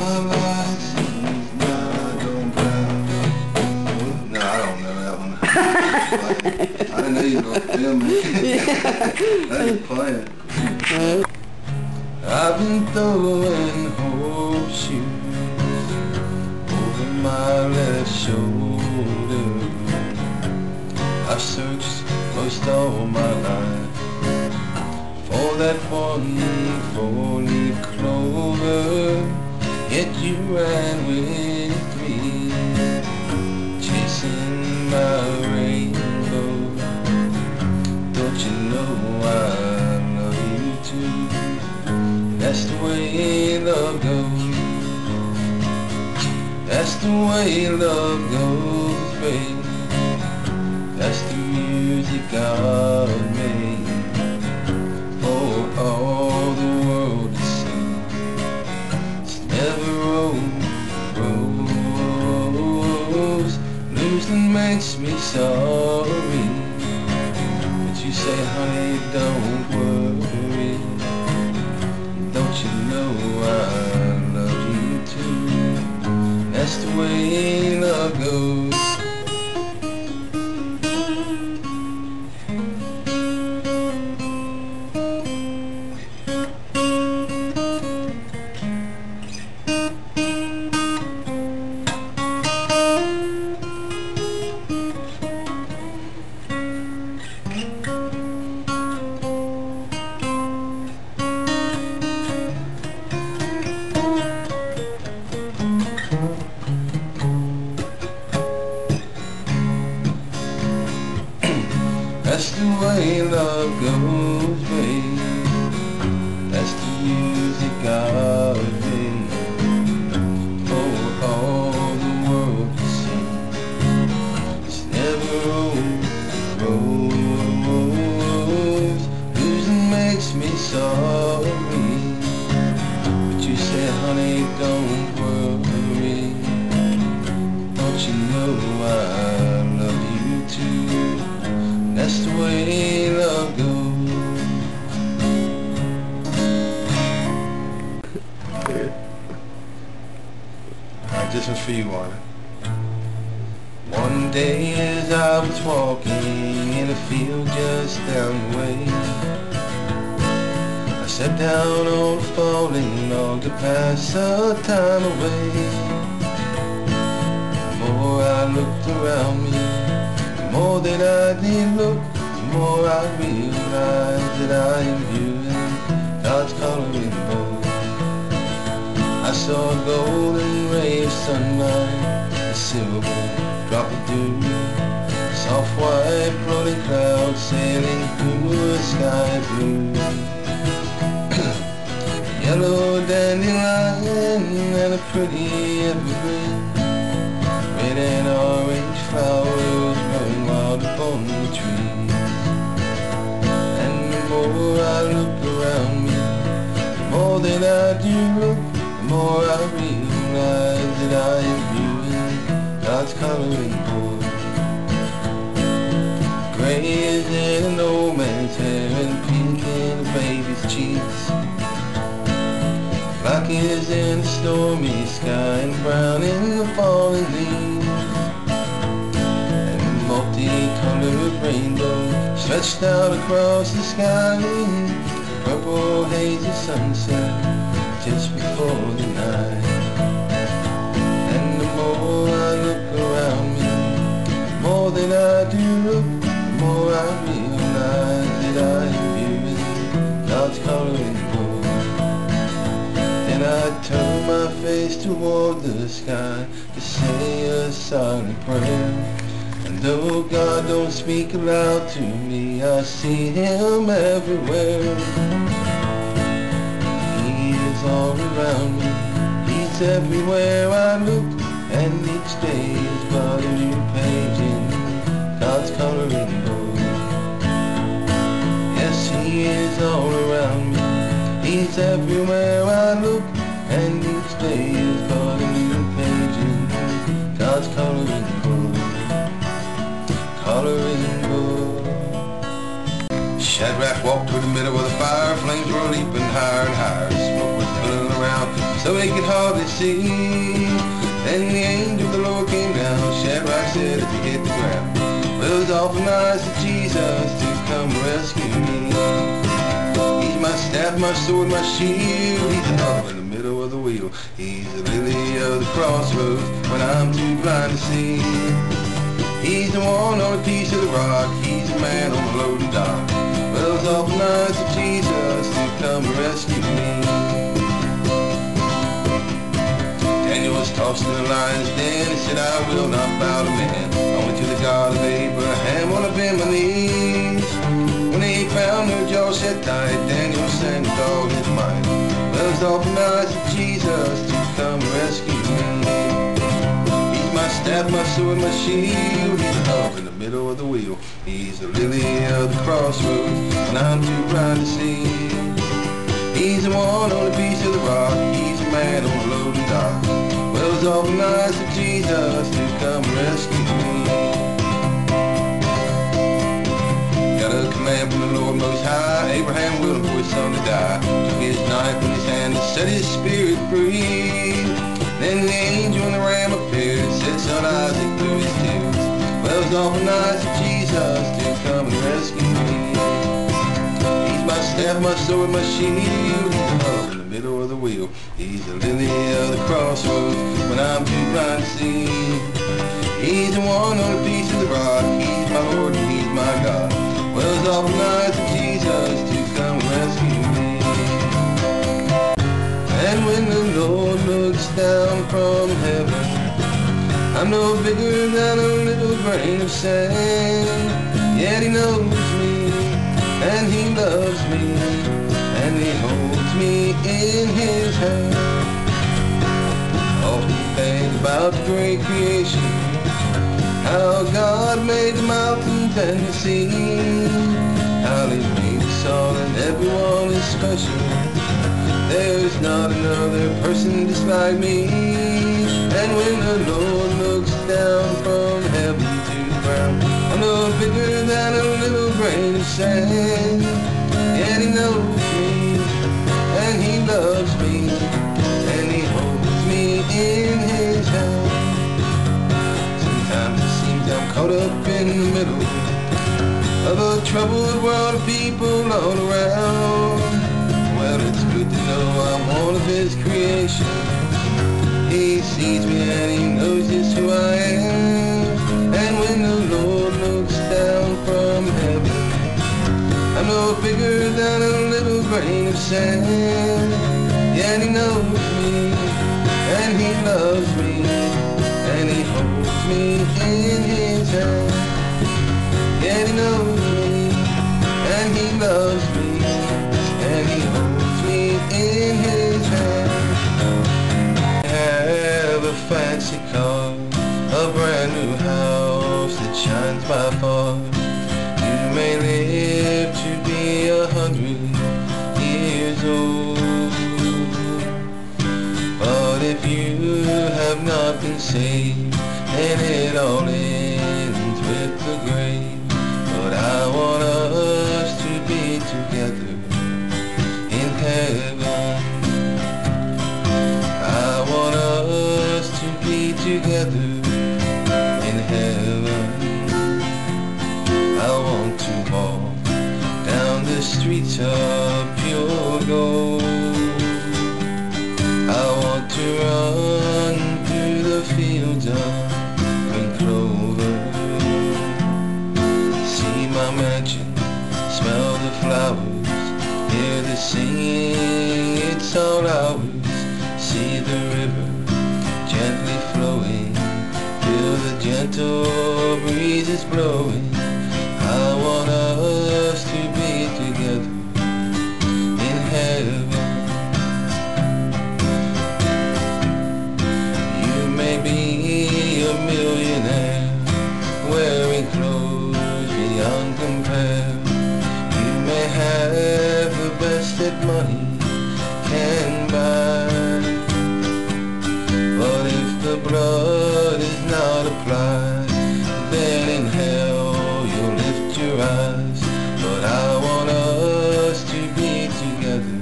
my life seems not on ground. No, I don't know that one. I didn't know you were going to film me. That is playing. I've been throwing horseshoes over my left shoulder. I've searched most all my life for that one four-leaf clover, yet you ran with me, chasing my rainbow. Don't you know I love you too? That's the way love goes. That's the way love goes, babe. That's the music God made for all the world to sing. It's never rose. Losing makes me sorry, but you say, honey, don't worry. Don't you know I love you too? That's the way love goes. That's the way love goes, babe. That's the music God made for all the world to sing. It's never rose. Losing makes me sorry, but you say, honey, don't worry. Don't you know I love you too? That's the way love goes. Alright, this one's for you, Warner. One day as I was walking in a field just down the way, I sat down on a falling log to pass the time away. The more I looked around me, the more that I did look, the more I realized that I am viewing God's coloring book. I saw a golden ray of sunlight, a silver drop of dew, soft white floating clouds sailing through a sky blue. Yellow dandelion and a pretty evergreen, red and orange flowers growing wild upon the trees. And the more I look around me, the more that I do look, the more I realize that I am viewing God's coloring book. Gray is in an old man's hair and pink in a baby's cheeks. Black is in a stormy sky and brown in the falling leaves. And a multicolored rainbow stretched out across the sky, purple hazy sunset just before the night. And the more I look around me, the more that I do look, the more I realize that I am viewing God's coloring book. Then I turn my face toward the sky to say a silent prayer. And though God don't speak aloud to me, I see Him everywhere. He is all around me, He's everywhere I look, and each day is but a new page in God's coloring book. Yes, He is all around me, He's everywhere I look, and each day is but a new page in God's coloring book. Coloring book. Shadrach walked through the middle of the fire, flames were leaping higher and higher, smoke was billowing around. so they could hardly see. Then the angel of the Lord came down, Shadrach said as he hit the ground, well, it was awful nice of Jesus to come rescue me. He's my staff, my sword, my shield. He's the hub in the middle of the wheel. He's the lily of the crossroads when I'm too blind to see. He's the one on a piece of the rock. He's the man on the loaded dock. Well, it's awful nice of Jesus to come rescue me. Daniel was tossed in the lion's den. He said, I will not bow to man, only to the God of Abraham. On a bend my knees. When he found her jaw set tight, Daniel sang with all his might. Well, it's awful nice of Jesus to come rescue me. My staff, my sword, my shield. He's the hub in the middle of the wheel. He's the lily of the crossroads when I'm too blind to see. He's the one on a piece of the rock. He's the man on the loaded dock. Well, it's awful nice of Jesus to come rescue me. Got a command from the Lord Most High. Abraham willing for his son to die. Took his knife in his hand and set his spirit free. Then the angel and the ram appeared, said, son Isaac, through his tears, well, it's awful nice of Jesus to come and rescue me. He's my staff, my sword, my shield. He's the hub in the middle of the wheel. He's the lily of the crossroads when I'm too blind to see. He's the one on a piece of the rock. He's my Lord and he's my God. Well, it's awful nice of Jesus to come and rescue me. And when the Lord looks down from heaven, I'm no bigger than a little grain of sand. Yet he knows me, and he loves me, and he holds me in his hand. Often think about the great creation, how God made the mountains and the sea, how he made us all and everyone is special. There's not another person just like me. And when the Lord looks down from heaven to the ground, I'm no bigger than a little grain of sand. Yet he knows me, and he loves me, and he holds me in his hand. Sometimes it seems I'm caught up in the middle of a troubled world of people all around. Well, it's good to know I'm one of his creation. He sees me and he knows just who I am. And when the Lord looks down from heaven, I'm no bigger than a little grain of sand. Yet he knows me, and he loves me, and he holds me in his hand. Yet he knows me, and he loves me, and he holds me in his hand. I have a fancy car, a brand new house that shines by far. You may live to be 100 years old, but if you have not been saved, then it all ends with the grave. But I want us to be together in heaven. I want us to be together in heaven. I want to walk down the streets of pure gold. I want to run through the fields of green clover. See my mansion, smell the flowers, hear the singing, it's all ours. See the river gently flowing, feel the gentle breezes blowing. I want us to be together in heaven. You may be a millionaire, wearing clothes beyond compare. You may have the best that money can buy, but if the blood is not applied, then in hell you'll lift your eyes. But I want us to be together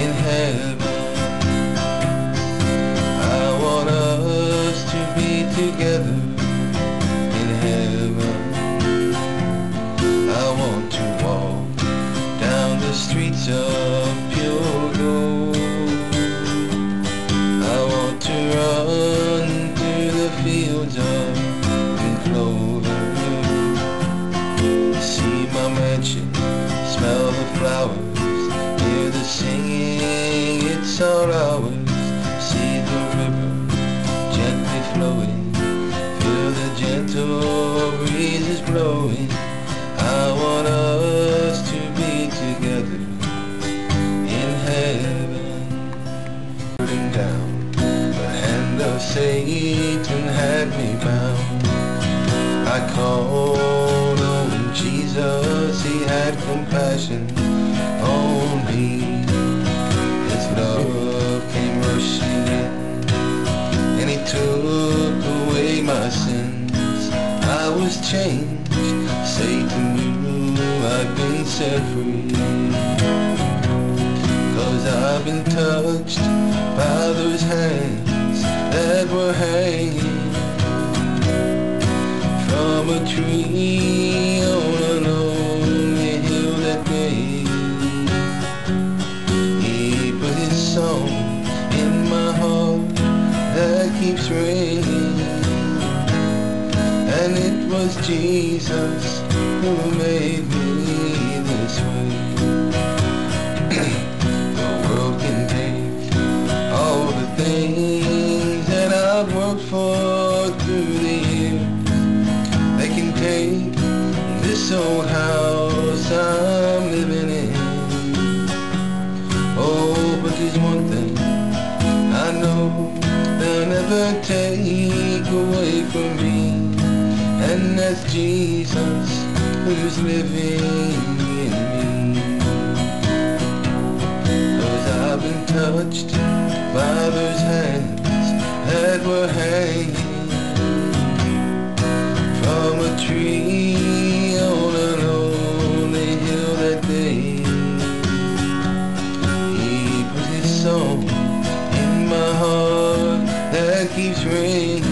in heaven. streets of pure gold. I want to run through the fields of clover, see my mansion, smell the flowers, hear the singing, it's all ours. See the river gently flowing, feel the gentle breezes blowing. I want us to be together in heaven. Burning down, the hand of Satan had me bound. I called on Jesus, he had compassion on me. His love came rushing in, and he took away my sins. I was changed, Satan knew I'd been set free. 'Cause I've been touched by those hands that were hanging from a tree on a lonely hill that day. He put his song in my heart that keeps ringing, and it was Jesus who made me this way. The world can take all the things that I've worked for through the years. They can take this old house I'm living in. Oh, but there's one thing I know they'll never take away from me, and that's Jesus who's living in me. 'Cause I've been touched by those hands that were hanging from a tree on a lonely hill that day. He put his song in my heart that keeps ringing,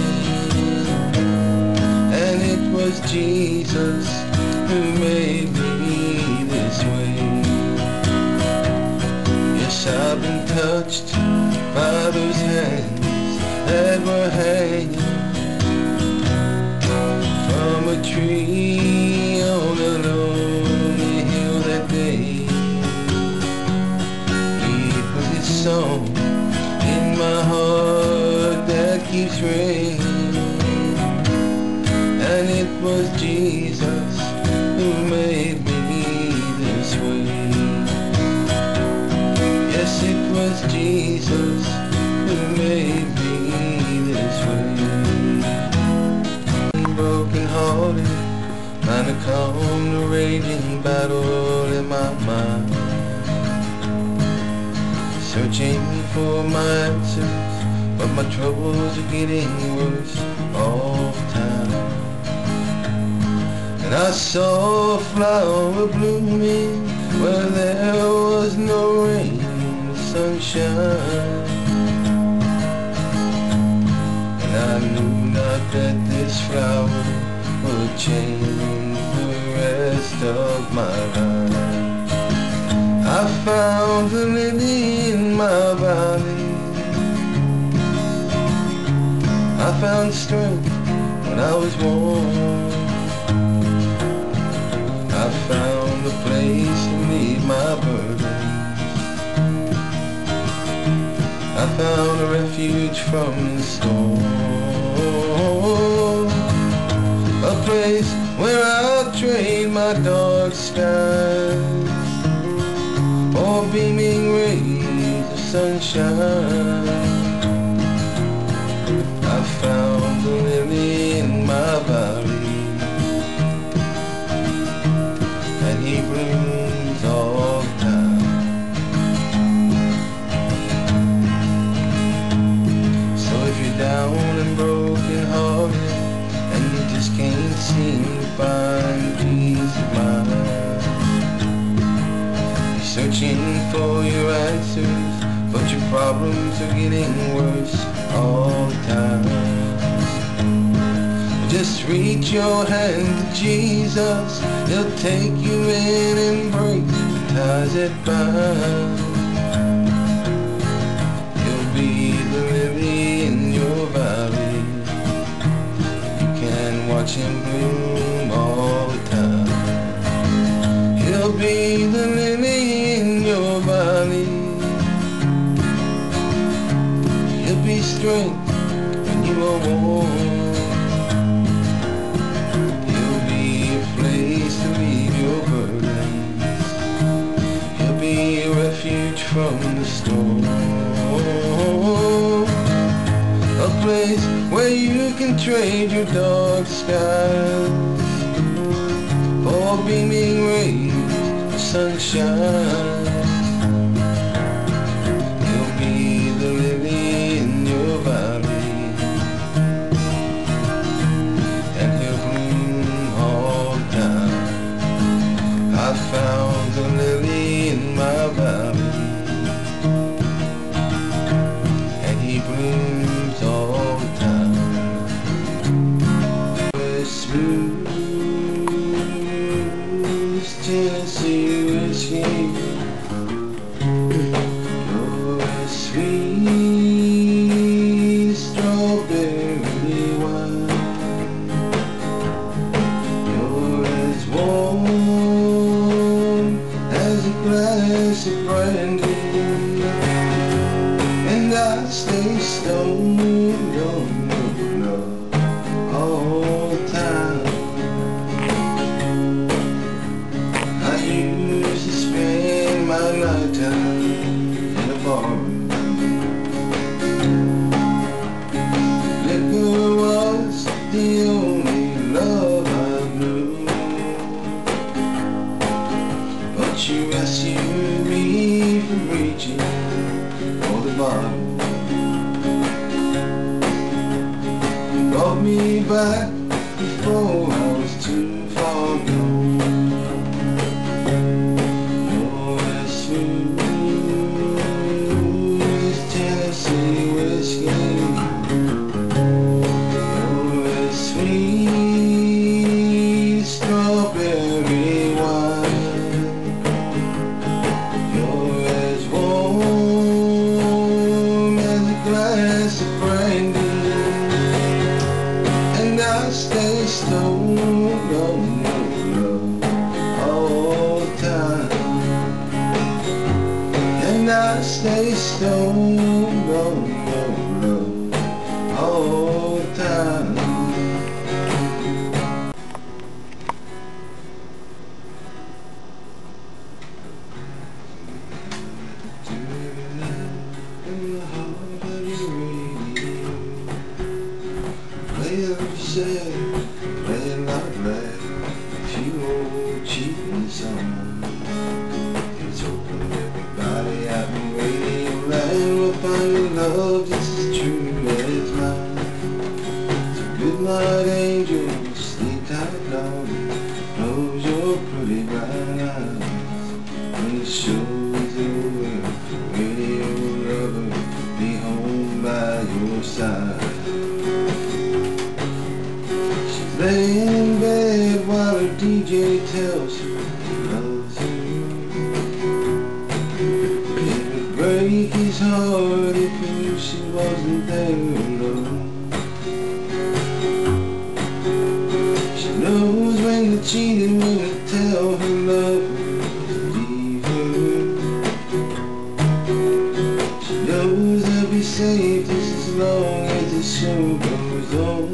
and it was Jesus who made me this way. Yes, I've been touched by those hands that were hanging from a tree on a lonely hill that day. He put his song in my heart that keeps ringing, and it was Jesus who made me this way. Yes, it was Jesus who made me this way. Broken hearted, trying to calm the raging battle in my mind, searching for my answers, but my troubles are getting worse all the time. And I saw a flower blooming where there was no rain or sunshine, and I knew not that this flower would change the rest of my life. I found the lily in my valley, I found strength when I was worn, I found a place to leave my burdens, I found a refuge from the storm, a place where I'll trade my dark skies for beaming rays of sunshine. I found the lily in my valley, and he blooms all the time. So if you're down and broken hearted, and you just can't seem to find peace of mind, you're searching for your answers, but your problems are getting worse all the time. Just reach your hand to Jesus, he'll take you in and break ties that bind. He'll be the lily in your valley. You can watch him bloom all the time. He'll be the lily in your valley. He'll be strength when you are worn. He'll be a place to leave your burdens. He'll be a refuge from the storm. A place where you can trade your dark skies for beaming rays of sunshine. He'll be the lily in your valley, and he'll bloom all the time. I found the lily in my valley, and he blooms all the time. Smooth as Tennessee whiskey, you're as sweet as strawberry wine. You're as warm as a glass of brandy, and I stay stoned on your love all the time. I used to spend my nighttime in a bar. Liquor was the only love I knew, but you rescued me from reaching for the bottom. You brought me back before I was too far gone. You're as smooth as Tennessee whiskey. You're as sweet as strawberry wine. You're as warm as a glass of brandy, and I stay stoned on your love all the time. And I stay stoned on your love all the time. In the heart of your radio, play it said, play it like that, a few old cheating songs. It's open everybody out in radio land will find your love just as true as mine. So good night, angel, sleep tight, darling, close your pretty bright eyes. When the show's over, radio lover, be home by your side. She's laying in bed while her DJ tells her he loves her. It would break his heart if he knew she wasn't there alone. She knows when to cheat and when to tell her lover to leave her. She knows they'll be safe just as long as the show goes on.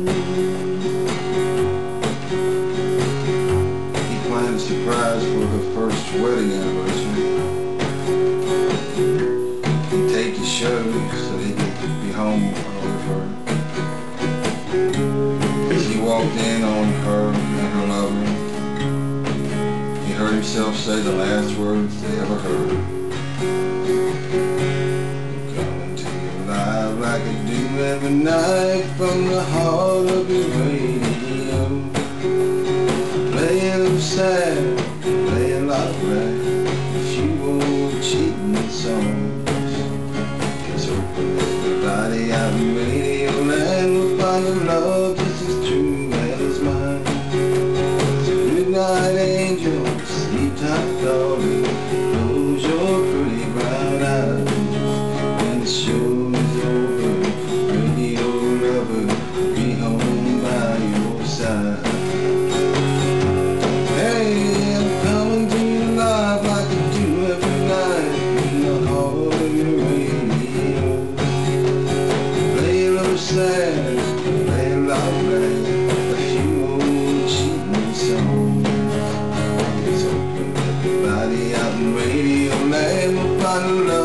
He planned a surprise for her first wedding anniversary. He'd take his show so he could be home early for her. As he walked in on her and her lover, he heard himself say the last words they ever heard. Coming to you live like I do every night from the heart of your radio. Playing them sad, playing like that, a few old cheating songs. It's open everybody out in radio land will find a love just as true as mine. So good night, angel, sleep tight, darling. one who loves